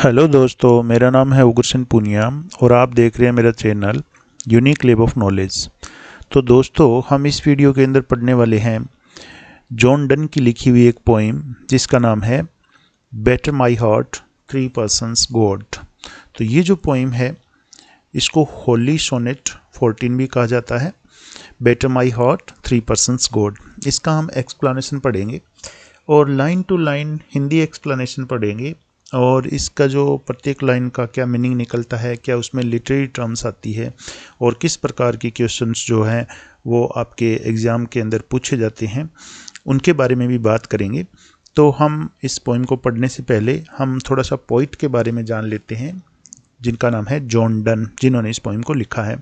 Hello दोस्तों, मेरा नाम है उग्रसेन पुनिया और आप देख रहे हैं मेरा channel unique lab of knowledge. तो दोस्तों, हम इस वीडियो के अंदर पढ़ने वाले हैं जॉन डन की लिखी हुई एक पोइम जिसका नाम है batter my heart 3 persons God. तो ये जो पोइम है इसको होली सोनेट 14 भी कहा जाता है। Batter my heart 3 persons God, इसका हम एक्सप्लेनेशन पढ़ेंगे और line to line Hindi explanation पढ़ेंगे और इसका जो प्रत्येक लाइन का क्या मीनिंग निकलता है, क्या उसमें लिटरेरी टर्म्स आती है और किस प्रकार की क्वेश्चंस जो हैं वो आपके एग्ज़ाम के अंदर पूछे जाते हैं, उनके बारे में भी बात करेंगे। तो हम इस पोइम को पढ़ने से पहले हम थोड़ा सा पोइट के बारे में जान लेते हैं जिनका नाम है जॉन डन, जिन्होंने इस पोइम को लिखा है।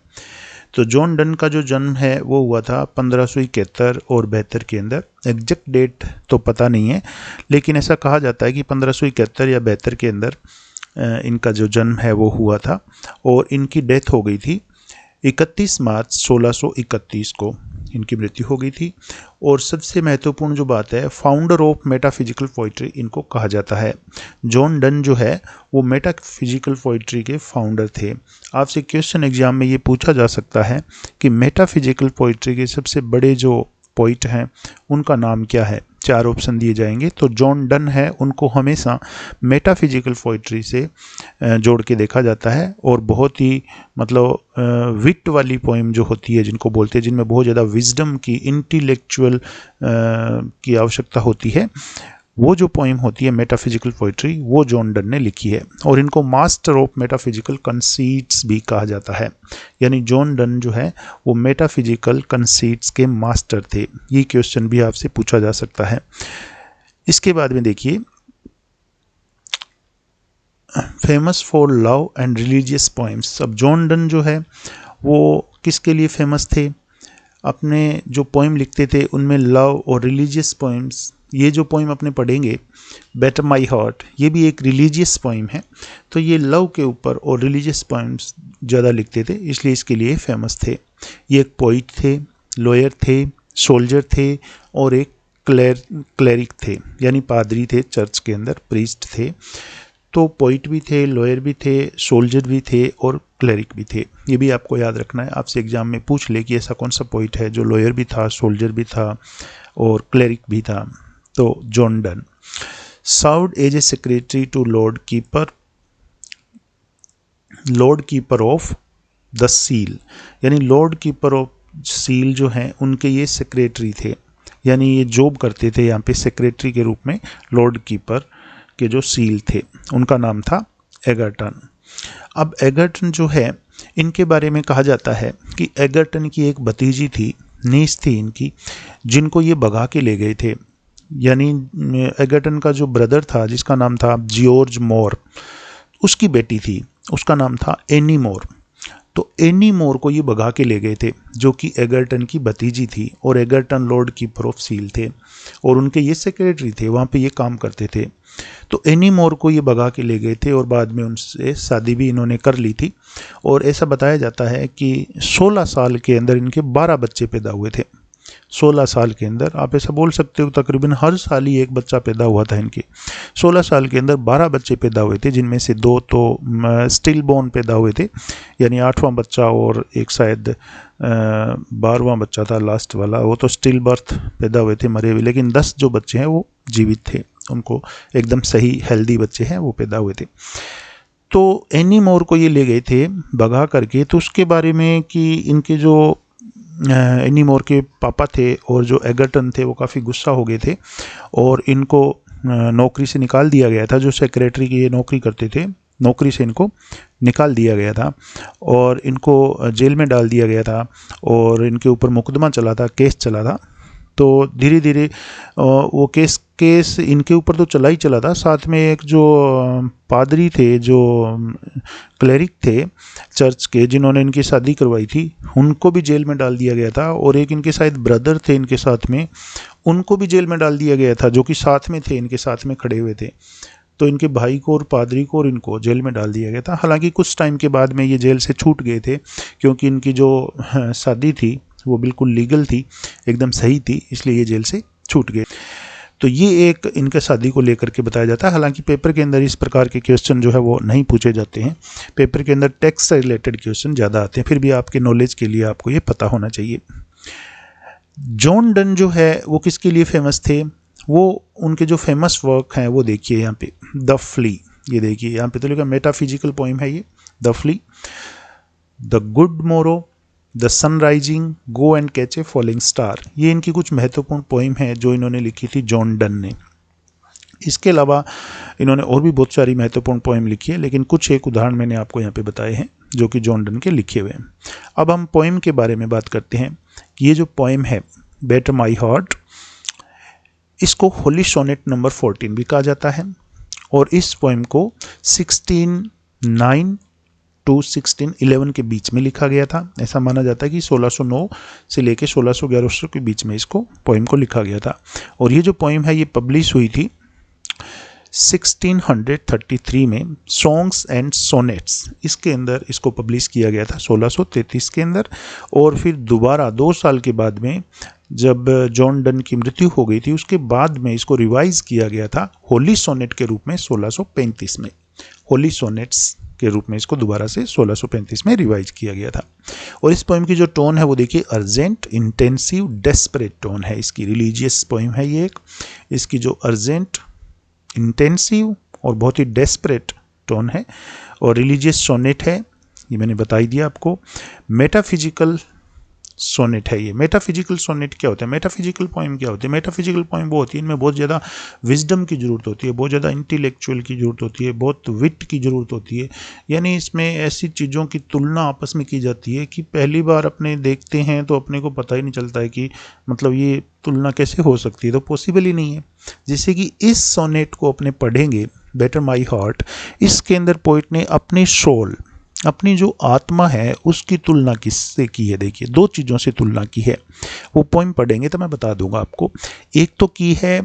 तो जॉन डन का जो जन्म है वो हुआ था 1571 और 72 के अंदर। एग्जैक्ट डेट तो पता नहीं है, लेकिन ऐसा कहा जाता है कि 1571 या 72 के अंदर इनका जो जन्म है वो हुआ था और इनकी डेथ हो गई थी 31 मार्च 1631 को इनकी मृत्यु हो गई थी। और सबसे महत्वपूर्ण जो बात है, फाउंडर ऑफ मेटाफिजिकल पोइट्री इनको कहा जाता है। जॉन डन जो है वो मेटाफिजिकल पोइट्री के फाउंडर थे। आपसे क्वेश्चन एग्जाम में ये पूछा जा सकता है कि मेटाफिजिकल पोइट्री के सबसे बड़े जो पोइट हैं उनका नाम क्या है। 4 ऑप्शन दिए जाएंगे, तो जॉन डन है, उनको हमेशा मेटाफिजिकल पोइट्री से जोड़ के देखा जाता है और बहुत ही विट वाली पोइम जो होती है, जिनको बोलते हैं, जिनमें बहुत ज़्यादा विजडम की, इंटेलेक्चुअल की आवश्यकता होती है, वो जो पोइम होती है मेटाफिजिकल पोइट्री, वो जॉन डन ने लिखी है। और इनको मास्टर ऑफ मेटाफिजिकल कंसीट्स भी कहा जाता है। यानी जॉन डन जो है वो मेटाफिजिकल कंसीट्स के मास्टर थे। ये क्वेश्चन भी आपसे पूछा जा सकता है। इसके बाद में देखिए, famous for love and religious poems. अब जॉन डन जो है वो किसके लिए फेमस थे? अपने जो पोइम लिखते थे उनमें लव और रिलीजियस पोइम्स। ये जो पोइम अपने पढ़ेंगे बेटर माई हार्ट, ये भी एक रिलीजियस पोइम है। तो ये लव के ऊपर और रिलीजियस पोइम्स ज़्यादा लिखते थे, इसलिए इसके लिए फेमस थे। ये एक पोइट थे, लॉयर थे, सोल्जर थे और एक क्लेरिक थे, यानी पादरी थे, चर्च के अंदर प्रीस्ट थे। तो पोइट भी थे, लॉयर भी थे, सोल्जर भी थे और क्लेरिक भी थे। ये भी आपको याद रखना है। आपसे एग्जाम में पूछ ले कि ऐसा कौन सा पोइट है जो लॉयर भी था, सोल्जर भी था और क्लेरिक भी था। तो John Donne served as a secretary to lord keeper of the seal, यानी लॉर्ड कीपर ऑफ सील जो हैं उनके ये सेक्रेटरी थे, यानी ये जॉब करते थे यहाँ पे सेक्रेटरी के रूप में। लॉर्ड कीपर के जो सील थे उनका नाम था एगर्टन। अब एगर्टन जो है, इनके बारे में कहा जाता है कि एगर्टन की एक भतीजी थी, नीस थी इनकी, जिनको ये भगा के ले गए थे। यानी एगर्टन का जो ब्रदर था जिसका नाम था जॉर्ज मोर, उसकी बेटी थी, उसका नाम था एनी मोर। तो एनी मोर को ये भगा के ले गए थे, जो कि एगर्टन की भतीजी थी और Egerton Lord keeper of seal थे और उनके ये सेक्रेटरी थे, वहाँ पे ये काम करते थे। तो एनी मोर को ये भगा के ले गए थे और बाद में उनसे शादी भी इन्होंने कर ली थी। और ऐसा बताया जाता है कि 16 साल के अंदर इनके 12 बच्चे पैदा हुए थे। 16 साल के अंदर, आप ऐसा बोल सकते हो तकरीबन हर साल ही एक बच्चा पैदा हुआ था इनके। 16 साल के अंदर 12 बच्चे पैदा हुए थे, जिनमें से 2 तो स्टिल बॉर्न पैदा हुए थे, यानी 8वां बच्चा, और एक शायद 12वां बच्चा था लास्ट वाला, वो तो स्टिल बर्थ पैदा हुए थे, मरे हुए। लेकिन 10 जो बच्चे हैं वो जीवित थे, उनको एकदम सही हेल्दी बच्चे हैं वो पैदा हुए थे। तो एनी मोर को ये ले गए थे भगा करके। तो उसके बारे में कि इनके जो एनी मोर के पापा थे और जो एगर्टन थे वो काफ़ी गुस्सा हो गए थे और इनको नौकरी से निकाल दिया गया था। जो सेक्रेटरी की ये नौकरी करते थे, नौकरी से इनको निकाल दिया गया था और इनको जेल में डाल दिया गया था और इनके ऊपर मुकदमा चला था, केस चला था। तो धीरे धीरे वो केस इनके ऊपर तो चला ही चला था, साथ में एक जो पादरी थे, जो क्लेरिक थे चर्च के, जिन्होंने इनकी शादी करवाई थी, उनको भी जेल में डाल दिया गया था। और एक इनके शायद ब्रदर थे इनके साथ में, उनको भी जेल में डाल दिया गया था, जो कि साथ में थे, इनके साथ में खड़े हुए थे। तो इनके भाई को और पादरी को और इनको जेल में डाल दिया गया था। हालांकि कुछ टाइम के बाद में ये जेल से छूट गए थे, क्योंकि इनकी जो शादी थी वो बिल्कुल लीगल थी, एकदम सही थी, इसलिए ये जेल से छूट गए। तो ये एक इनके शादी को लेकर के बताया जाता है। हालांकि पेपर के अंदर इस प्रकार के क्वेश्चन जो है वो नहीं पूछे जाते हैं, पेपर के अंदर टैक्स से रिलेटेड क्वेश्चन ज़्यादा आते हैं, फिर भी आपके नॉलेज के लिए आपको ये पता होना चाहिए। जॉन डन जो है वो किसके लिए फेमस थे? वो उनके जो फेमस वर्क हैं वो देखिए यहाँ पे, द फ्ली, ये देखिए यहाँ पे तो लिखा मेटाफिजिकल पोइम है ये, the flea, the good morrow, the sun rising, go and catch a falling star. ये इनकी कुछ महत्वपूर्ण पोइम है जो इन्होंने लिखी थी जॉन डन ने। इसके अलावा इन्होंने और भी बहुत सारी महत्वपूर्ण पोइम लिखी है, लेकिन कुछ एक उदाहरण मैंने आपको यहाँ पे बताए हैं जो कि जॉन डन के लिखे हुए हैं। अब हम पोइम के बारे में बात करते हैं कि ये जो पोइम है बेटर माई हार्ट, इसको होली सोनेट नंबर 14 भी कहा जाता है, और इस पोइम को 1609 टू 1611 के बीच में लिखा गया था। ऐसा माना जाता है कि 1609 से लेकर 1611 के बीच में इसको पोइम को लिखा गया था। और ये जो पोइम है ये पब्लिश हुई थी 1633 में, सॉन्ग्स एंड सोनेट्स इसके अंदर इसको पब्लिश किया गया था 1633 के अंदर। और फिर दोबारा 2 साल के बाद में जब जॉन डन की मृत्यु हो गई थी, उसके बाद में इसको रिवाइज किया गया था होली सोनेट के रूप में 1635 में। होली सोनेट्स के रूप में इसको दोबारा से 1635 में रिवाइज किया गया था। और इस पोइम की जो टोन है वो देखिए अर्जेंट, इंटेंसिव, डेस्परेट टोन है इसकी। रिलीजियस पोइम है ये एक, इसकी जो अर्जेंट, इंटेंसिव और बहुत ही डेस्परेट टोन है। और रिलीजियस सोनेट है, ये मैंने बता ही दिया आपको। मेटाफिजिकल सोनेट है ये। मेटाफिजिकल सोनेट क्या होता है? मेटाफिजिकल पोइम क्या होती है? मेटाफिजिकल पोइम वो होती है इनमें बहुत ज़्यादा विजडम की ज़रूरत होती है, बहुत ज़्यादा इंटेलेक्चुअल की ज़रूरत होती है, बहुत विट की ज़रूरत होती है। यानी इसमें ऐसी चीज़ों की तुलना आपस में की जाती है कि पहली बार अपने देखते हैं तो अपने को पता ही नहीं चलता है कि मतलब ये तुलना कैसे हो सकती है, तो पॉसिबल ही नहीं है। जैसे कि इस सोनेट को अपने पढ़ेंगे बेटर माई हार्ट, इसके अंदर पोइट ने अपने सोल, अपनी जो आत्मा है उसकी तुलना किससे की है? देखिए 2 चीज़ों से तुलना की है। वो पोइम पढ़ेंगे तो मैं बता दूंगा आपको। एक तो की है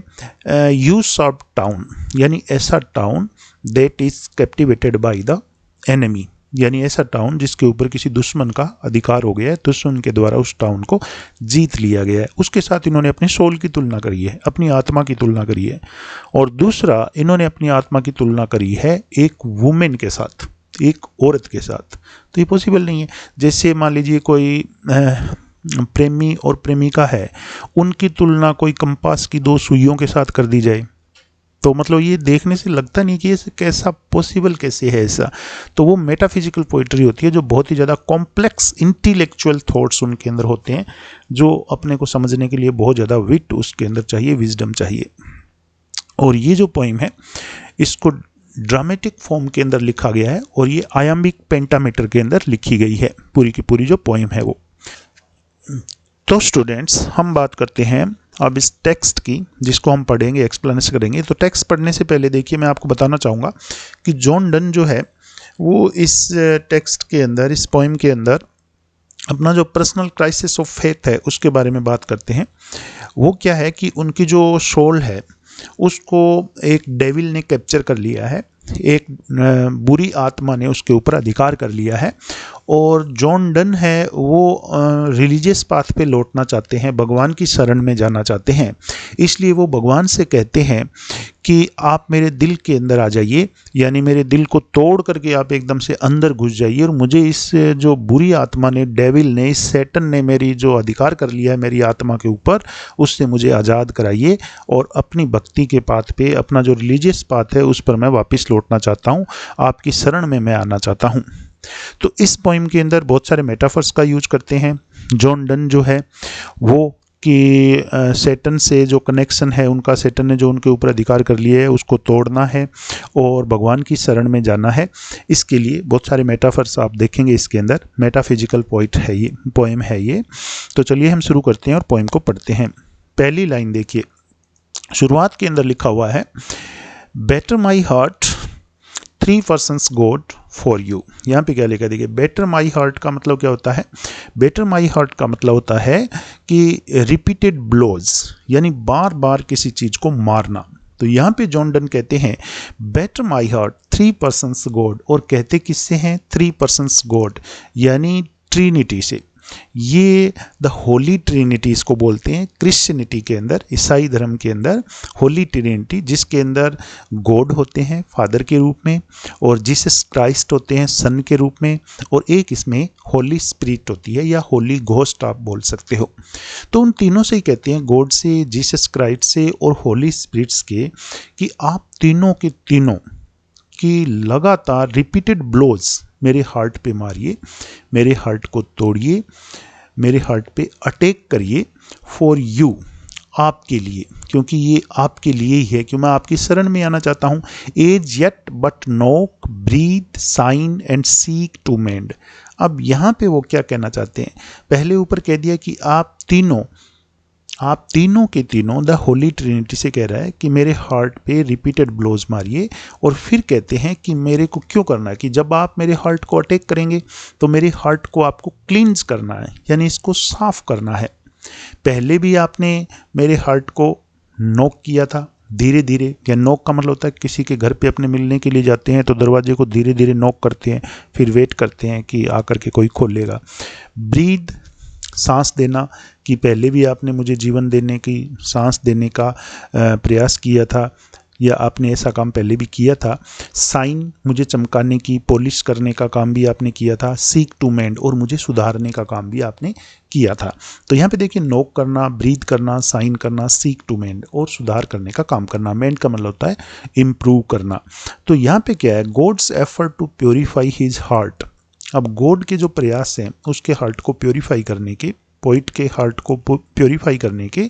यू शार्प टाउन, यानी ऐसा town that is captivated by the enemy, यानी ऐसा टाउन जिसके ऊपर किसी दुश्मन का अधिकार हो गया है, दुश्मन के द्वारा उस टाउन को जीत लिया गया है। उसके साथ इन्होंने अपनी सोल की तुलना करी है, अपनी आत्मा की तुलना करी है। और दूसरा इन्होंने अपनी आत्मा की तुलना करी है एक वुमेन के साथ, एक औरत के साथ। तो ये पॉसिबल नहीं है। जैसे मान लीजिए कोई प्रेमी और प्रेमिका है, उनकी तुलना कोई कंपास की 2 सुइयों के साथ कर दी जाए, तो मतलब ये देखने से लगता नहीं कि ये कैसा पॉसिबल कैसे है ऐसा। तो वो मेटाफिजिकल पोइट्री होती है जो बहुत ही ज़्यादा कॉम्प्लेक्स इंटेलेक्चुअल थॉट्स उनके अंदर होते हैं, जो अपने को समझने के लिए बहुत ज़्यादा विट उसके अंदर चाहिए, विजडम चाहिए। और ये जो पोइम है इसको ड्रामेटिक फॉर्म के अंदर लिखा गया है, और ये आयामिक पेंटामीटर के अंदर लिखी गई है पूरी की पूरी जो पोइम है वो। तो स्टूडेंट्स हम बात करते हैं अब इस टेक्स्ट की, जिसको हम पढ़ेंगे, एक्सप्लेनेशन करेंगे। तो टेक्स्ट पढ़ने से पहले देखिए मैं आपको बताना चाहूँगा कि जॉन डन जो है वो इस टेक्स्ट के अंदर, इस पोइम के अंदर अपना जो पर्सनल क्राइसिस ऑफ फेथ है उसके बारे में बात करते हैं। वो क्या है कि उनकी जो सोल है उसको एक डेविल ने कैप्चर कर लिया है, एक बुरी आत्मा ने उसके ऊपर अधिकार कर लिया है। और जॉन डन है वो रिलीजियस पाथ पे लौटना चाहते हैं, भगवान की शरण में जाना चाहते हैं। इसलिए वो भगवान से कहते हैं कि आप मेरे दिल के अंदर आ जाइए, यानी मेरे दिल को तोड़ करके आप एकदम से अंदर घुस जाइए और मुझे इस जो बुरी आत्मा ने, डेविल ने, इस सैटन ने मेरी जो अधिकार कर लिया है मेरी आत्मा के ऊपर, उससे मुझे आज़ाद कराइए और अपनी भक्ति के पाथ पे, अपना जो रिलीजियस पाथ है उस पर मैं वापस लौटना चाहता हूँ, आपकी शरण में मैं आना चाहता हूँ। तो इस पोइम के अंदर बहुत सारे मेटाफर्स का यूज करते हैं जॉन डन जो है वो, कि सैटन से जो कनेक्शन है उनका, सैटन ने जो उनके ऊपर अधिकार कर लिया है उसको तोड़ना है और भगवान की शरण में जाना है। इसके लिए बहुत सारे मेटाफर्स आप देखेंगे इसके अंदर। मेटाफिजिकल पोइट है ये, पोएम है ये। तो चलिए हम शुरू करते हैं और पोएम को पढ़ते हैं। पहली लाइन देखिए, शुरुआत के अंदर लिखा हुआ है batter my heart 3 persons God for you. यहाँ पे क्या लिखा है देखिए, बेटर माई हार्ट का मतलब क्या होता है? बेटर माई हार्ट का मतलब होता है कि रिपीटेड ब्लोज, यानी बार बार किसी चीज को मारना। तो यहाँ पे जॉन डन कहते हैं better my heart 3 persons God, और कहते किससे हैं? 3 persons गॉड, यानी ट्रिनिटी से। ये द होली ट्रिनिटी इसको बोलते हैं। क्रिश्चियनिटी के अंदर, ईसाई धर्म के अंदर होली ट्रिनिटी, जिसके अंदर गॉड होते हैं फादर के रूप में, और जीसस क्राइस्ट होते हैं सन के रूप में, और एक इसमें होली स्पिरिट होती है या होली घोस्ट आप बोल सकते हो। तो उन तीनों से ही कहते हैं, गॉड से, जीसस क्राइस्ट से और होली स्पिरिट्स के, कि आप तीनों के तीनों की लगातार रिपीटेड ब्लोज मेरे हार्ट पे मारिए, मेरे हार्ट को तोड़िए, मेरे हार्ट पे अटैक करिए, फॉर यू, आपके लिए, क्योंकि ये आपके लिए ही है, क्योंकि मैं आपकी शरण में आना चाहता हूँ। As yet but knock, breathe, shine and seek to mend. अब यहाँ पे वो क्या कहना चाहते हैं, पहले ऊपर कह दिया कि आप तीनों के तीनों, द होली ट्रिनिटी से कह रहा है कि मेरे हार्ट पे रिपीटेड ब्लोज मारिए, और फिर कहते हैं कि मेरे को क्यों करना है, कि जब आप मेरे हार्ट को अटैक करेंगे तो मेरे हार्ट को आपको क्लींस करना है, यानी इसको साफ करना है। पहले भी आपने मेरे हार्ट को नॉक किया था धीरे धीरे, या नॉक का मतलब होता है किसी के घर पे अपने मिलने के लिए जाते हैं तो दरवाजे को धीरे धीरे नॉक करते हैं, फिर वेट करते हैं कि आकर के कोई खोलेगा। ब्रीद, सांस देना, कि पहले भी आपने मुझे जीवन देने की, सांस देने का प्रयास किया था, या आपने ऐसा काम पहले भी किया था। साइन, मुझे चमकाने की, पॉलिश करने का काम भी आपने किया था। सीक टू मेंड, और मुझे सुधारने का काम भी आपने किया था। तो यहाँ पे देखिए, नॉक करना, ब्रीथ करना, साइन करना, सीक टू मेंड, और सुधार करने का काम करना। मेंड का मतलब होता है इम्प्रूव करना। तो यहाँ पे क्या है, God's effort to purify his heart. अब गॉड के जो प्रयास हैं उसके हार्ट को प्योरीफाई करने के, पोइट के हार्ट को प्योरीफाई करने के,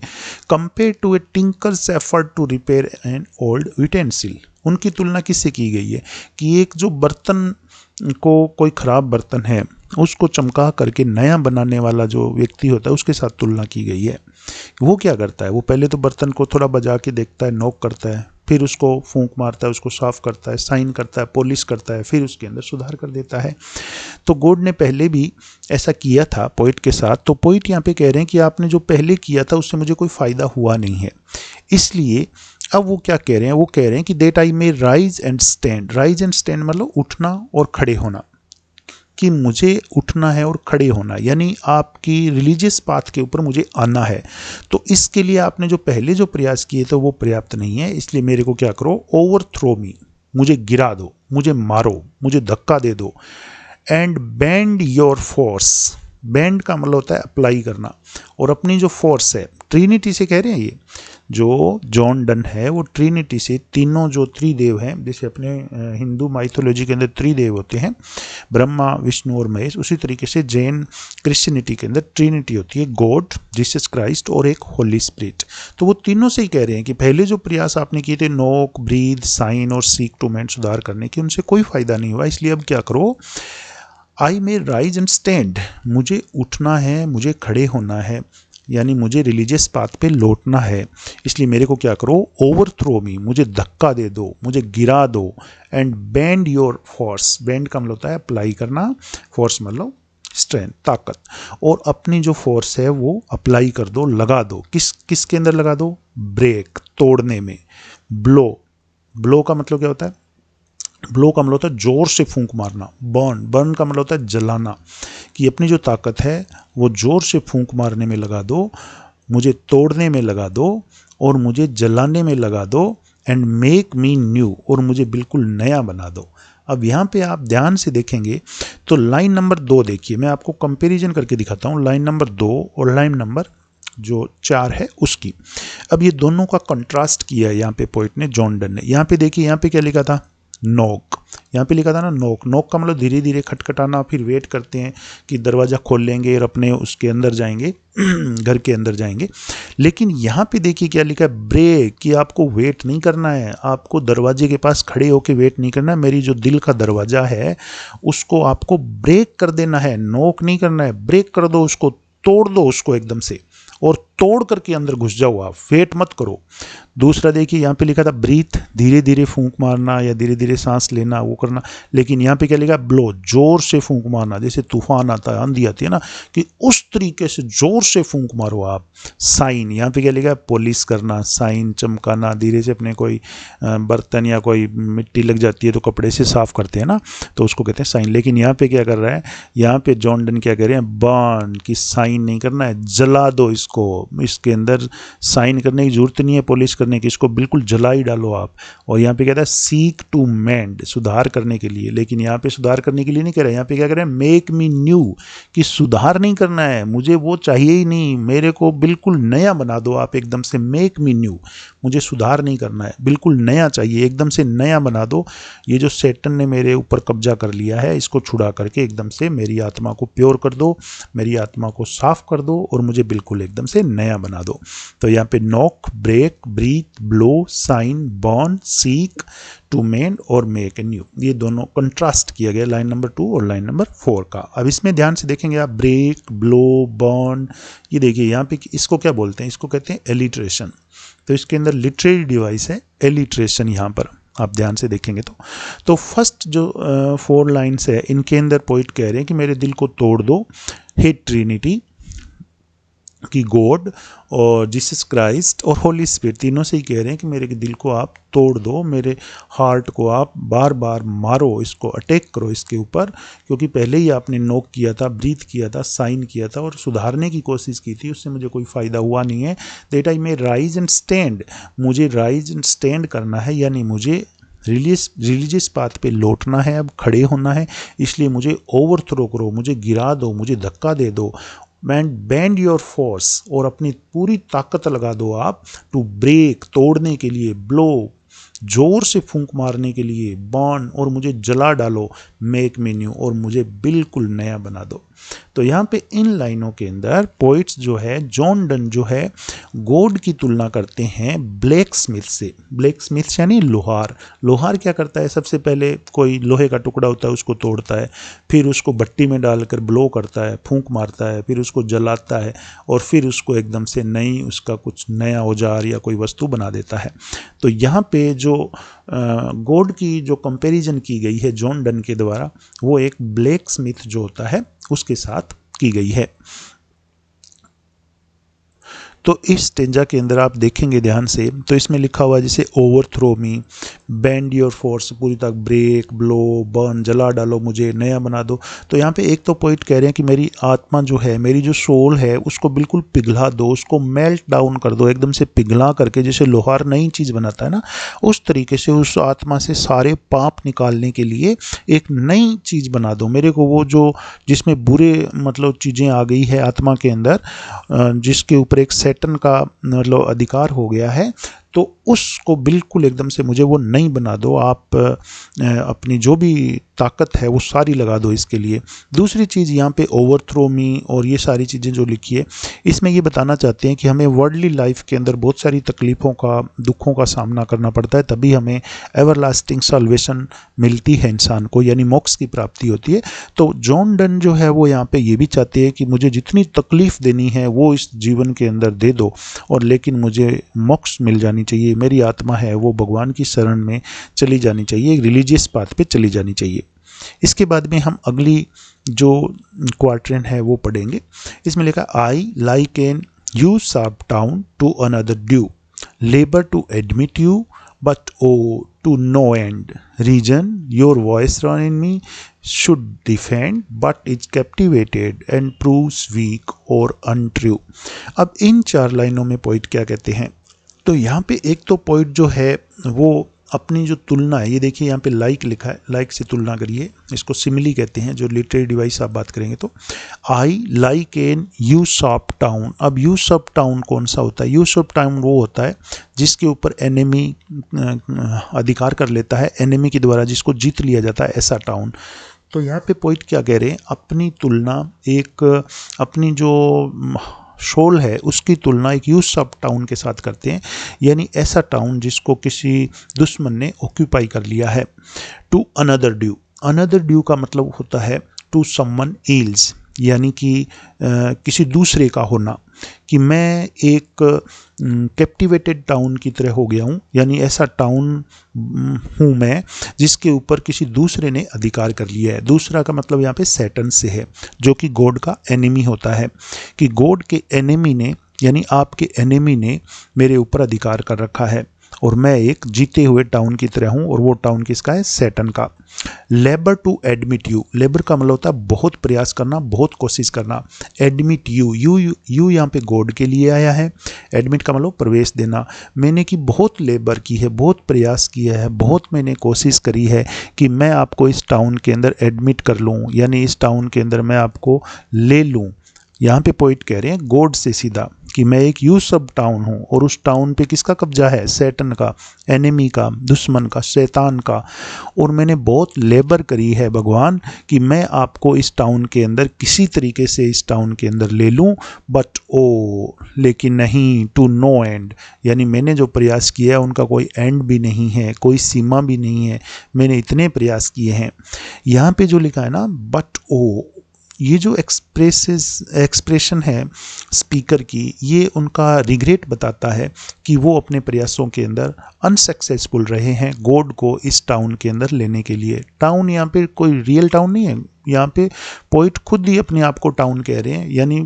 compare to a tinker's effort to repair an old utensil. उनकी तुलना किससे की गई है, कि एक जो बर्तन को, कोई ख़राब बर्तन है उसको चमका करके नया बनाने वाला जो व्यक्ति होता है उसके साथ तुलना की गई है। वो क्या करता है, वो पहले तो बर्तन को थोड़ा बजा के देखता है, नॉक करता है, फिर उसको फूंक मारता है, उसको साफ करता है, साइन करता है, पॉलिश करता है, फिर उसके अंदर सुधार कर देता है। तो गॉड ने पहले भी ऐसा किया था पोइट के साथ। तो पोइट यहाँ पे कह रहे हैं कि आपने जो पहले किया था उससे मुझे कोई फ़ायदा हुआ नहीं है, इसलिए अब वो क्या कह रहे हैं, वो कह रहे हैं कि that I may rise and stand. Rise and stand मतलब उठना और खड़े होना, कि मुझे उठना है और खड़े होना, यानी आपकी रिलीजियस पाथ के ऊपर मुझे आना है। तो इसके लिए आपने जो पहले जो प्रयास किए थे वो पर्याप्त नहीं है, इसलिए मेरे को क्या करो, ओवर थ्रो मी, मुझे गिरा दो, मुझे मारो, मुझे धक्का दे दो। And bend your force, bend का मतलब होता है अप्लाई करना, और अपनी जो फोर्स है, ट्रिनिटी से कह रहे हैं, ये जो जॉन डन है वो ट्रिनिटी से, तीनों जो त्रिदेव हैं, जैसे अपने हिंदू माइथोलॉजी के अंदर त्रिदेव होते हैं, ब्रह्मा, विष्णु और महेश, उसी तरीके से जैन क्रिश्चियनिटी के अंदर ट्रिनिटी होती है, गॉड, जीसस क्राइस्ट और एक होली स्पिरिट। तो वो तीनों से ही कह रहे हैं कि पहले जो प्रयास आपने किए थे, नॉक, ब्रीथ, साइन और सीक टू मेंड, सुधार करने की, उनसे कोई फायदा नहीं हुआ, इसलिए अब क्या करो, आई मे राइज एंड स्टैंड, मुझे उठना है, मुझे खड़े होना है, यानी मुझे रिलीजियस पाथ पे लौटना है, इसलिए मेरे को क्या करो, ओवर थ्रो मी, मुझे धक्का दे दो, मुझे गिरा दो। And bend your force, bend का मतलब होता है अप्लाई करना, फोर्स मतलब स्ट्रेंथ, ताकत, और अपनी जो फोर्स है वो अप्लाई कर दो, लगा दो। किसके अंदर लगा दो, ब्रेक, तोड़ने में। ब्लो, ब्लो का मतलब क्या होता है, ब्लो का मतलब होता है जोर से फूंक मारना। बर्न, बर्न का मतलब होता है जलाना, कि अपनी जो ताकत है वो जोर से फूंक मारने में लगा दो, मुझे तोड़ने में लगा दो, और मुझे जलाने में लगा दो। एंड मेक मी न्यू, और मुझे बिल्कुल नया बना दो। अब यहाँ पे आप ध्यान से देखेंगे तो लाइन नंबर 2 देखिए, मैं आपको कंपैरिजन करके दिखाता हूँ, लाइन नंबर 2 और लाइन नंबर जो 4 है उसकी। अब ये दोनों का कंट्रास्ट किया है यहाँ पे पोइट ने, जॉन डन ने। यहाँ पे देखिए, यहाँ पे क्या लिखा था, नॉक, यहाँ पे लिखा था ना नॉक। नॉक का मतलब धीरे धीरे खटखटाना, फिर वेट करते हैं कि दरवाज़ा खोल लेंगे और अपने उसके अंदर जाएंगे घर के अंदर जाएंगे। लेकिन यहाँ पे देखिए क्या लिखा है, ब्रेक, कि आपको वेट नहीं करना है, आपको दरवाजे के पास खड़े होकर वेट नहीं करना है, मेरी जो दिल का दरवाज़ा है उसको आपको ब्रेक कर देना है, नॉक नहीं करना है, ब्रेक कर दो उसको, तोड़ दो उसको एकदम से, और तोड़ करके अंदर घुस जाओ, आप वेट मत करो। दूसरा देखिए यहाँ पे लिखा था ब्रीथ, धीरे धीरे फूंक मारना या धीरे धीरे सांस लेना, वो करना। लेकिन यहाँ पे क्या लिखा, ब्लो, जोर से फूंक मारना, जैसे तूफान आता है, आंधी आती है ना, कि उस तरीके से जोर से फूंक मारो आप। साइन, यहाँ पे क्या लिखा, पॉलिश करना, साइन चमकाना, धीरे से अपने कोई बर्तन या कोई मिट्टी लग जाती है तो कपड़े से साफ करते हैं ना, तो उसको कहते हैं साइन। लेकिन यहाँ पे क्या कर रहा है, यहाँ पे जॉन डन क्या कर रहे हैं, बर्न की साइन नहीं करना है, जला दो इसको। इसके अंदर साइन करने की जरूरत नहीं है, पॉलिश करने की, इसको बिल्कुल जला ही डालो आप। और यहाँ पे कहता है सीक टू मेंड, सुधार करने के लिए। लेकिन यहाँ पे सुधार करने के लिए नहीं कह रहे, यहाँ पे क्या कह रहे हैं, मेक मी न्यू, कि सुधार नहीं करना है, मुझे वो चाहिए ही नहीं, मेरे को बिल्कुल नया बना दो आप एकदम से। मेक मी न्यू, मुझे सुधार नहीं करना है, बिल्कुल नया चाहिए, एकदम से नया बना दो। ये जो सैटन ने मेरे ऊपर कब्जा कर लिया है, इसको छुड़ा करके एकदम से मेरी आत्मा को प्योर कर दो, मेरी आत्मा को साफ कर दो और मुझे बिल्कुल एकदम से नया बना दो। तो यहाँ पे knock, break, breathe, blow, sign, born, seek, to mend और मेक ए न्यू, ये दोनों कंट्रास्ट किया गया लाइन नंबर 2 और लाइन नंबर 4 का। अब इसमें ध्यान से देखेंगे आप, ब्रेक, ब्लो, बॉर्न, ये देखिए यहाँ पे इसको क्या बोलते हैं, इसको कहते हैं एलिट्रेशन। तो इसके अंदर लिटरेरी डिवाइस है एलिट्रेशन, यहाँ पर आप ध्यान से देखेंगे तो फर्स्ट जो 4 लाइन्स है, इनके अंदर पोइट कह रहे हैं कि मेरे दिल को तोड़ दो, हे ट्रिनिटी, कि गॉड और जीसस क्राइस्ट और होली स्पिरिट, तीनों से ही कह रहे हैं कि मेरे दिल को आप तोड़ दो, मेरे हार्ट को आप बार बार मारो, इसको अटैक करो इसके ऊपर, क्योंकि पहले ही आपने नॉक किया था, ब्रीथ किया था, साइन किया था और सुधारने की कोशिश की थी, उससे मुझे कोई फ़ायदा हुआ नहीं है। That I may rise and stand, मुझे राइज एंड स्टैंड करना है, यानी मुझे रिलीजियस पाथ पे लौटना है, अब खड़े होना है। इसलिए मुझे ओवरथ्रो करो, मुझे गिरा दो, मुझे धक्का दे दो, बैंड योर फोर्स, और अपनी पूरी ताकत लगा दो आप, टू ब्रेक, तोड़ने के लिए, ब्लो, जोर से फूंक मारने के लिए, बॉर्न, और मुझे जला डालो, मेक मी न्यू, और मुझे बिल्कुल नया बना दो। तो यहाँ पे इन लाइनों के अंदर पोइट्स जो है, जॉन डन जो है, गॉड की तुलना करते हैं ब्लैक स्मिथ से। ब्लैक स्मिथ यानी लोहार। लोहार क्या करता है, सबसे पहले कोई लोहे का टुकड़ा होता है उसको तोड़ता है, फिर उसको भट्टी में डालकर ब्लो करता है, फूंक मारता है, फिर उसको जलाता है और फिर उसको एकदम से नई, उसका कुछ नया औजार या कोई वस्तु बना देता है। तो यहाँ पे जो गॉड की जो कंपैरिजन की गई है जॉन डन के द्वारा, वो एक ब्लैक स्मिथ जो होता है उसके साथ की गई है। तो इस स्टेंजा के अंदर आप देखेंगे ध्यान से, तो इसमें लिखा हुआ है जैसे overthrow me, band your force, पूरी तक ब्रेक, ब्लो, बर्न, जला डालो, मुझे नया बना दो। तो यहाँ पे एक तो पॉइंट कह रहे हैं कि मेरी आत्मा जो है, मेरी जो सोल है, उसको बिल्कुल पिघला दो, उसको मेल्ट डाउन कर दो, एकदम से पिघला करके, जैसे लोहार नई चीज़ बनाता है ना, उस तरीके से उस आत्मा से सारे पाप निकालने के लिए एक नई चीज़ बना दो। मेरे को वो जो जिसमें बुरे मतलब चीज़ें आ गई है आत्मा के अंदर, जिसके ऊपर एक सैटन का मतलब अधिकार हो गया है, तो उसको बिल्कुल एकदम से मुझे वो नहीं बना दो। आप अपनी जो भी ताकत है वो सारी लगा दो इसके लिए। दूसरी चीज़ यहाँ पे ओवरथ्रो मी और ये सारी चीज़ें जो लिखी है, इसमें ये बताना चाहते हैं कि हमें वर्ल्डली लाइफ के अंदर बहुत सारी तकलीफ़ों का, दुखों का सामना करना पड़ता है, तभी हमें एवरलास्टिंग सल्वेशन मिलती है इंसान को, यानी मोक्ष की प्राप्ति होती है। तो जॉन डन जो है वो यहाँ पे ये भी चाहते हैं कि मुझे जितनी तकलीफ़ देनी है वो इस जीवन के अंदर दे दो, और लेकिन मुझे मोक्ष मिल जानी चाहिए, मेरी आत्मा है वो भगवान की शरण में चली जानी चाहिए, एक रिलीजियस पाथ पे चली जानी चाहिए। इसके बाद में हम अगली जो क्वार्टरन है वो पढ़ेंगे। इसमें लिखा, I like an usurped town to another due, labour to admit you but oh to no end, region your voice run in me should defend but is captivated and proves weak or untrue। अब इन 4 लाइनों में poet क्या कहते हैं, तो यहाँ पे एक तो पोइट जो है वो अपनी जो तुलना है, ये देखिए यहाँ पे लाइक लिखा है, लाइक से तुलना करिए, इसको सिमिली कहते हैं, जो लिटरेरी डिवाइस आप बात करेंगे तो। आई like an usurped town, अब यू शार्प टाउन कौन सा होता है, यू शार्प टाउन वो होता है जिसके ऊपर एनिमी अधिकार कर लेता है, एनिमी के द्वारा जिसको जीत लिया जाता है, ऐसा टाउन। तो यहाँ पे पोइट क्या कह रहे हैं, अपनी तुलना एक अपनी जो सोल है उसकी तुलना एक यूज सब टाउन के साथ करते हैं, यानी ऐसा टाउन जिसको किसी दुश्मन ने ऑक्यूपाई कर लिया है। To another due, another due का मतलब होता है टू समवन एल्स, यानी कि किसी दूसरे का होना, कि मैं एक कैप्टिवेटेड टाउन की तरह हो गया हूँ, यानी ऐसा टाउन हूँ मैं जिसके ऊपर किसी दूसरे ने अधिकार कर लिया है। दूसरा का मतलब यहाँ पे सैटन से है, जो कि गॉड का एनिमी होता है, कि गॉड के एनिमी ने, यानी आपके एनिमी ने मेरे ऊपर अधिकार कर रखा है, और मैं एक जीते हुए टाउन की तरह हूँ, और वो टाउन किसका है? सैटन का। Labour to admit you, labour का मतलब होता है बहुत प्रयास करना, बहुत कोशिश करना। एडमिट यू, यू यहाँ पे गॉड के लिए आया है। एडमिट का मतलब प्रवेश देना। मैंने कि बहुत लेबर की है, बहुत प्रयास किया है, बहुत मैंने कोशिश करी है कि मैं आपको इस टाउन के अंदर एडमिट कर लूँ, यानी इस टाउन के अंदर मैं आपको ले लूँ। यहाँ पे पॉइंट कह रहे हैं गॉड से सीधा, कि मैं एक यूसब टाउन हूँ, और उस टाउन पे किसका कब्जा है? सैटन का, एनिमी का, दुश्मन का, शैतान का। और मैंने बहुत लेबर करी है भगवान कि मैं आपको इस टाउन के अंदर किसी तरीके से इस टाउन के अंदर ले लूँ, बट लेकिन नहीं, टू नो एंड, यानी मैंने जो प्रयास किया है उनका कोई एंड भी नहीं है, कोई सीमा भी नहीं है, मैंने इतने प्रयास किए हैं। यहाँ पे जो लिखा है ना बट ये जो एक्सप्रेशन है स्पीकर की, ये उनका रिग्रेट बताता है कि वो अपने प्रयासों के अंदर अनसक्सेसफुल रहे हैं गॉड को इस टाउन के अंदर लेने के लिए। टाउन यहाँ पे कोई रियल टाउन नहीं है, यहाँ पे पोइट खुद ही अपने आप को टाउन कह रहे हैं, यानी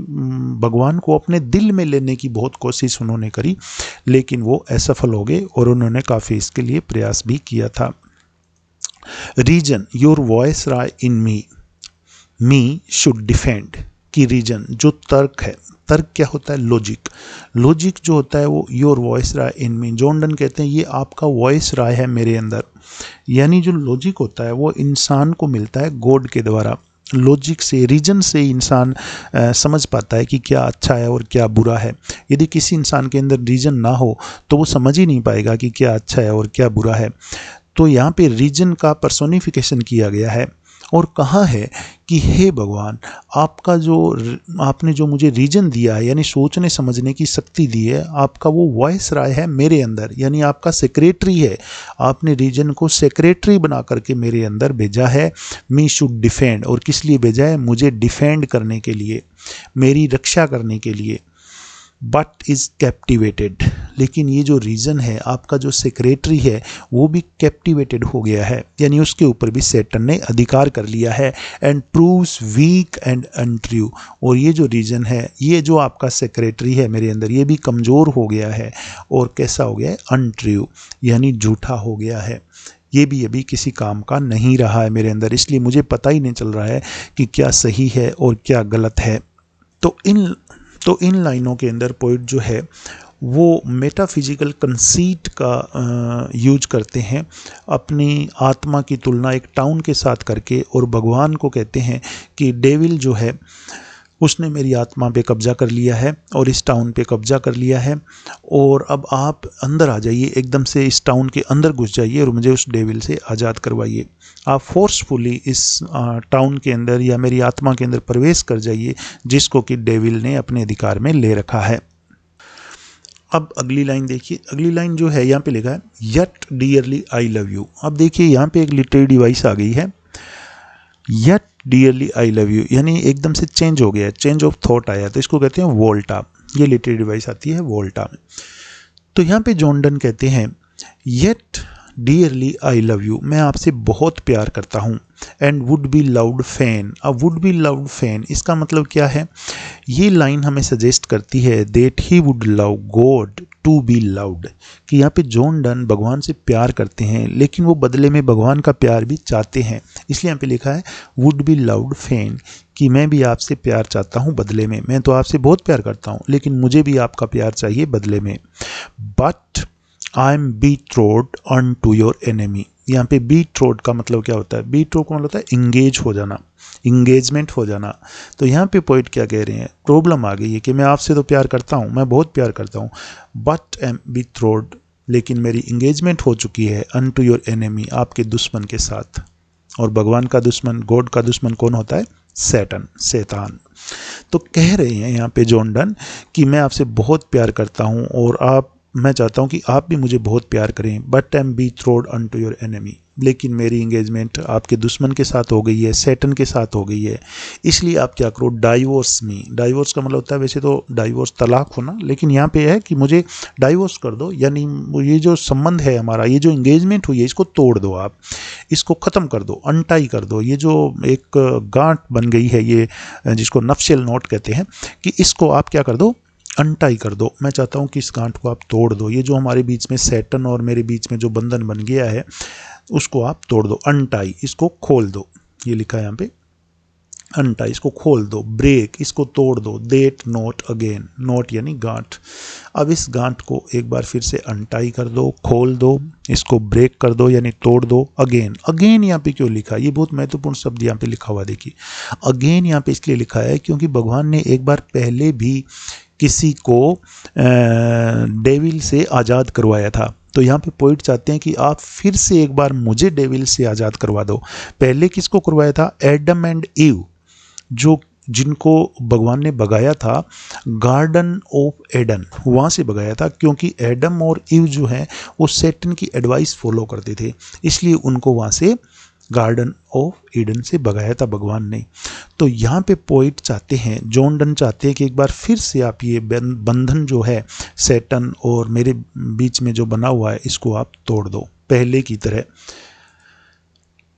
भगवान को अपने दिल में लेने की बहुत कोशिश उन्होंने करी, लेकिन वो असफल हो गए, और उन्होंने काफ़ी इसके लिए प्रयास भी किया था। Reason, your viceroy in me should defend, की रीजन जो तर्क है, तर्क क्या होता है? लॉजिक। लॉजिक जो होता है वो your viceroy in me, John Donne कहते हैं ये आपका वॉइस राय है मेरे अंदर। यानी जो लॉजिक होता है वो इंसान को मिलता है गॉड के द्वारा। लॉजिक से, रीजन से इंसान समझ पाता है कि क्या अच्छा है और क्या बुरा है। यदि किसी इंसान के अंदर रीजन ना हो तो वो समझ ही नहीं पाएगा कि क्या अच्छा है और क्या बुरा है। तो यहाँ पे रीजन का पर्सोनिफिकेशन किया गया है, और कहा है कि हे भगवान, आपका जो आपने जो मुझे रीजन दिया है, यानी सोचने समझने की शक्ति दी है, आपका वो वॉइस राय है मेरे अंदर, यानी आपका सेक्रेटरी है। आपने रीजन को सेक्रेटरी बना करके मेरे अंदर भेजा है। मी शुड डिफेंड, और किस लिए भेजा है? मुझे डिफेंड करने के लिए, मेरी रक्षा करने के लिए। बट इज़ कैप्टिवेटेड, लेकिन ये जो रीज़न है, आपका जो सेक्रेटरी है वो भी कैप्टिवेटेड हो गया है, यानी उसके ऊपर भी सैटन ने अधिकार कर लिया है। And proves weak and untrue, और ये जो रीज़न है, ये जो आपका सेक्रेटरी है मेरे अंदर, ये भी कमज़ोर हो गया है, और कैसा हो गया है? अनट्रू, यानी झूठा हो गया है। ये भी अभी किसी काम का नहीं रहा है मेरे अंदर, इसलिए मुझे पता ही नहीं चल रहा है कि क्या सही है और क्या गलत है। तो इन लाइनों के अंदर पोइट जो है वो मेटाफिजिकल कंसीट का यूज करते हैं, अपनी आत्मा की तुलना एक टाउन के साथ करके, और भगवान को कहते हैं कि डेविल जो है उसने मेरी आत्मा पे कब्जा कर लिया है और इस टाउन पे कब्जा कर लिया है, और अब आप अंदर आ जाइए, एकदम से इस टाउन के अंदर घुस जाइए और मुझे उस डेविल से आज़ाद करवाइए। आप फोर्सफुली इस टाउन के अंदर या मेरी आत्मा के अंदर प्रवेश कर जाइए, जिसको कि डेविल ने अपने अधिकार में ले रखा है। अब अगली लाइन देखिए, अगली लाइन जो है यहाँ पे लिखा है yet dearly I love you. अब देखिए यहाँ पे एक लिटरेरी डिवाइस आ गई है, yet dearly I love you, यानी एकदम से चेंज हो गया है, चेंज ऑफ थॉट आया, तो इसको कहते हैं वोल्टा। ये लिटरेरी डिवाइस आती है वोल्टा में। तो यहाँ पे जॉन डन कहते हैं yet dearly I love you, मैं आपसे बहुत प्यार करता हूँ। And would be loud fan, अब वुड बी लाउड फैन इसका मतलब क्या है? ये लाइन हमें सजेस्ट करती है that he would love God to be loud, कि यहाँ पे जॉन डन भगवान से प्यार करते हैं, लेकिन वो बदले में भगवान का प्यार भी चाहते हैं। इसलिए यहाँ पे लिखा है वुड बी लाउड फैन, कि मैं भी आपसे प्यार चाहता हूँ बदले में। मैं तो आपसे बहुत प्यार करता हूँ, लेकिन मुझे भी आपका प्यार चाहिए बदले में। But I am betrothed on to your enemy, यहाँ पे बीट्रोड का मतलब क्या होता है? बीट्रोड का मतलब होता है इंगेज हो जाना, इंगेजमेंट हो जाना। तो यहाँ पे पोइट क्या कह रहे हैं? प्रॉब्लम आ गई है कि मैं आपसे तो प्यार करता हूँ, मैं बहुत प्यार करता हूँ, बट एम बीट्रोड, लेकिन मेरी इंगेजमेंट हो चुकी है अन टू योर एनिमी, आपके दुश्मन के साथ। और भगवान का दुश्मन, गॉड का दुश्मन कौन होता है? सैटन, शैतान। तो कह रहे हैं यहाँ पे जॉन डन कि मैं आपसे बहुत प्यार करता हूँ और आप मैं चाहता हूँ कि आप भी मुझे बहुत प्यार करें, but am betrothed unto your enemy, लेकिन मेरी इंगेजमेंट आपके दुश्मन के साथ हो गई है, सैटन के साथ हो गई है, इसलिए आप क्या करो, डाइवोर्स मी। डाइवोर्स का मतलब होता है, वैसे तो डाइवोर्स तलाक होना, लेकिन यहाँ पे है कि मुझे डाइवोर्स कर दो, यानी ये जो संबंध है हमारा, ये जो इंगेजमेंट हुई है, इसको तोड़ दो, आप इसको ख़त्म कर दो, अनटाई कर दो। ये जो एक गांठ बन गई है, ये जिसको नफशेल नोट कहते हैं, कि इसको आप क्या कर दो, अनटाई कर दो। मैं चाहता हूँ कि इस गांठ को आप तोड़ दो। ये जो हमारे बीच में सैटन और मेरे बीच में जो बंधन बन गया है, उसको आप तोड़ दो, अनटाई, इसको खोल दो। ये लिखा है यहाँ पे, अनटाई, इसको खोल दो, ब्रेक, इसको तोड़ दो, देट नोट अगेन, नोट यानी गांठ। अब इस गांठ को एक बार फिर से अनटाई कर दो, खोल दो, इसको ब्रेक कर दो यानी तोड़ दो, अगेन। अगेन यहाँ पे क्यों लिखा, ये बहुत महत्वपूर्ण शब्द यहाँ पे लिखा हुआ, देखिए अगेन यहाँ पे इसलिए लिखा है क्योंकि भगवान ने एक बार पहले भी किसी को डेविल से आज़ाद करवाया था। तो यहाँ पे पोइट चाहते हैं कि आप फिर से एक बार मुझे डेविल से आज़ाद करवा दो। पहले किसको करवाया था, एडम एंड ईव, जो जिनको भगवान ने भगाया था गार्डन ऑफ एडन, वहाँ से भगाया था, क्योंकि एडम और ईव जो है वो सैटन की एडवाइस फॉलो करते थे, इसलिए उनको वहाँ से गार्डन ऑफ ईडन से भगाया था भगवान ने। तो यहाँ पे पोइट चाहते हैं, जॉन डन चाहते हैं कि एक बार फिर से आप ये बंधन जो है सैटन और मेरे बीच में जो बना हुआ है, इसको आप तोड़ दो पहले की तरह।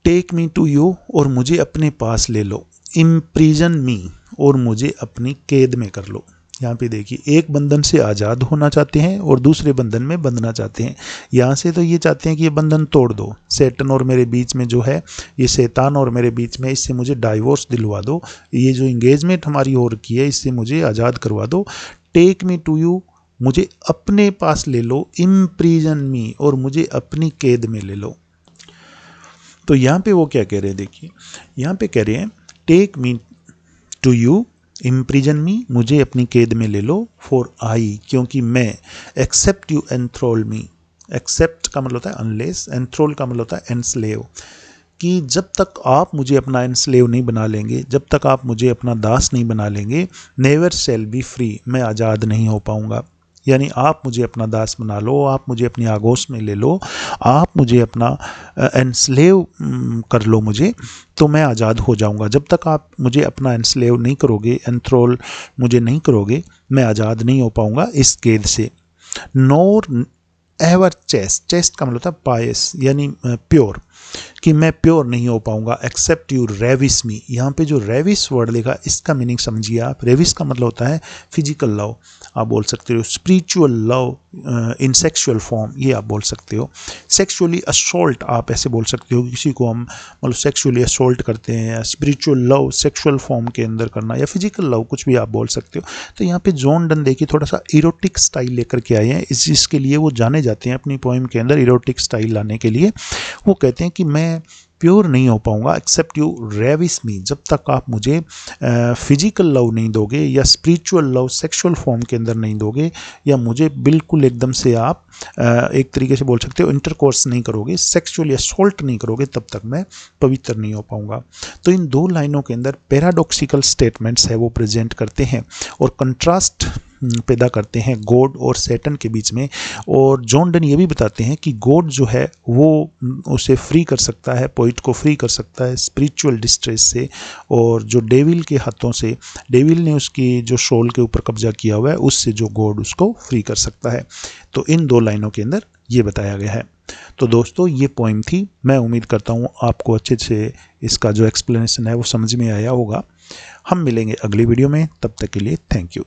टेक मी टू यू, और मुझे अपने पास ले लो, इम्प्रिजन मी, और मुझे अपनी कैद में कर लो। यहाँ पे देखिए, एक बंधन से आज़ाद होना चाहते हैं और दूसरे बंधन में बंधना चाहते हैं। यहाँ से तो ये चाहते हैं कि ये बंधन तोड़ दो, सैटन और मेरे बीच में जो है, ये शैतान और मेरे बीच में, इससे मुझे डाइवोर्स दिलवा दो, ये जो इंगेजमेंट हमारी हो रखी है, इससे मुझे आज़ाद करवा दो। टेक मी टू यू, मुझे अपने पास ले लो, इम्प्रिजन मी, और मुझे अपनी कैद में ले लो। तो यहाँ पे वो क्या कह रहे हैं, देखिए यहाँ पे कह रहे हैं, take me to you, imprison me, मुझे अपनी कैद में ले लो, फॉर आई, क्योंकि मैं, एक्सेप्ट यू एंथ्रोल मी, एक्सेप्ट का मतलब होता है अनलेस, एंथ्रोल का मतलब होता है एनस्लेव, कि जब तक आप मुझे अपना एनस्लेव नहीं बना लेंगे, जब तक आप मुझे अपना दास नहीं बना लेंगे, नेवर शैल बी फ्री, मैं आज़ाद नहीं हो पाऊँगा। यानी आप मुझे अपना दास बना लो, आप मुझे अपनी आगोश में ले लो, आप मुझे अपना एनस्लेव कर लो मुझे, तो मैं आज़ाद हो जाऊंगा। जब तक आप मुझे अपना एनस्लेव नहीं करोगे, एंथ्रोल मुझे नहीं करोगे, मैं आज़ाद नहीं हो पाऊंगा इस कैद से। नोर एवर चेस्ट, चेस्ट का मतलब होता है पायस, यानी प्योर, कि मैं प्योर नहीं हो पाऊंगा। एक्सेप्ट यू रेविस मी, यहाँ पे जो रेविस वर्ड लिखा, इसका मीनिंग समझिए आप। रेविस का मतलब होता है फिजिकल लव, आप बोल सकते हो spiritual love in sexual form, ये आप बोल सकते हो। सेक्सुअली असॉल्ट आप ऐसे बोल सकते हो, किसी को हम मतलब सेक्सुअली असॉल्ट करते हैं, या स्पिरिचुअल लव सेक्सुअल फॉर्म के अंदर करना, या फिजिकल लव, कुछ भी आप बोल सकते हो। तो यहाँ पे जॉन डन देखिए थोड़ा सा इरोटिक स्टाइल लेकर के आए हैं, इसके लिए वो जाने जाते हैं अपनी पोइम के अंदर इरोटिक स्टाइल लाने के लिए। वो कहते हैं कि मैं प्योर नहीं हो पाऊंगा, एक्सेप्ट यू रेविस मी, जब तक आप मुझे फिजिकल लव नहीं दोगे, या स्पिरिचुअल लव सेक्सुअल फॉर्म के अंदर नहीं दोगे, या मुझे बिल्कुल एकदम से आप एक तरीके से बोल सकते हो इंटरकोर्स नहीं करोगे, सेक्सुअली असॉल्ट नहीं करोगे, तब तक मैं पवित्र नहीं हो पाऊंगा। तो इन दो लाइनों के अंदर पैराडॉक्सिकल स्टेटमेंट्स है वो प्रेजेंट करते हैं और कंट्रास्ट पैदा करते हैं गॉड और सैटन के बीच में। और जॉन डन ये भी बताते हैं कि गॉड जो है वो उसे फ्री कर सकता है, पोइट को फ्री कर सकता है स्पिरिचुअल डिस्ट्रेस से, और जो डेविल के हाथों से, डेविल ने उसकी जो सोल के ऊपर कब्जा किया हुआ है, उससे जो गॉड उसको फ्री कर सकता है। तो इन दो लाइनों के अंदर ये बताया गया है। तो दोस्तों ये पोइम थी, मैं उम्मीद करता हूँ आपको अच्छे से इसका जो एक्सप्लेनेशन है वो समझ में आया होगा। हम मिलेंगे अगली वीडियो में, तब तक के लिए थैंक यू।